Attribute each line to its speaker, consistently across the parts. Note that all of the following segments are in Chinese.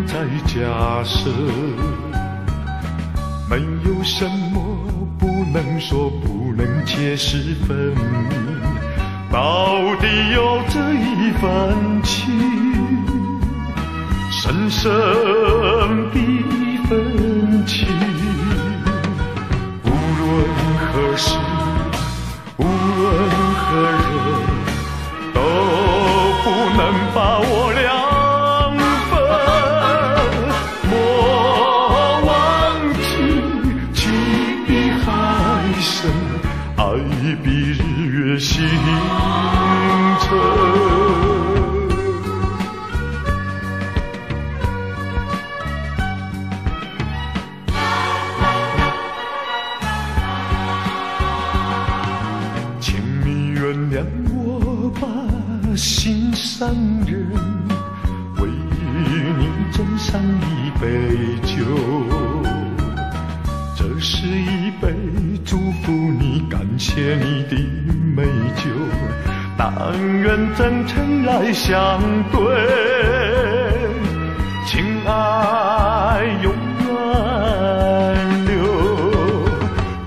Speaker 1: 能再假设，没有什么不能说，不能解释分明，到底有这一份情，深深的一份情，无论何时，无论何人，都不能把我两分。莫忘记，情比海深，爱比日月星辰。原谅我把心上人，为你斟上一杯酒，这是一杯祝福你、感谢你的美酒，但愿真诚来相对，情爱永远留，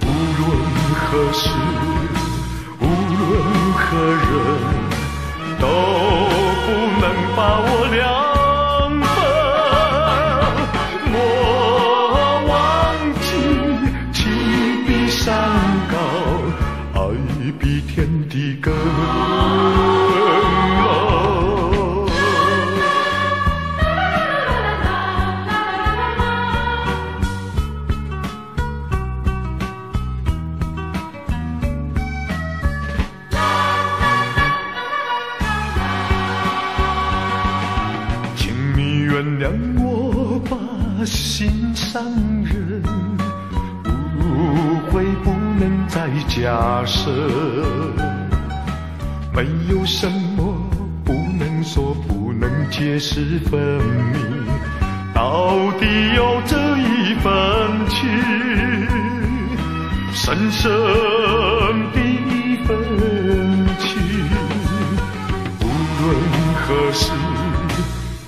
Speaker 1: 无论何时，何人都不能把我两分。莫忘记，情比山高，爱比天地更高。原谅我把心上人，误会不能再假设，没有什么不能说，不能解释分明，到底有这一份情，深深的一份情，无论何时，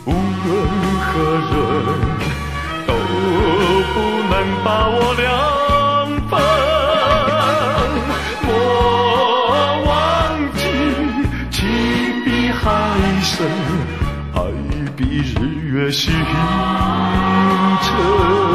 Speaker 1: 无论何人，都不能把我两分。莫忘记，情比海深，爱比日月星辰。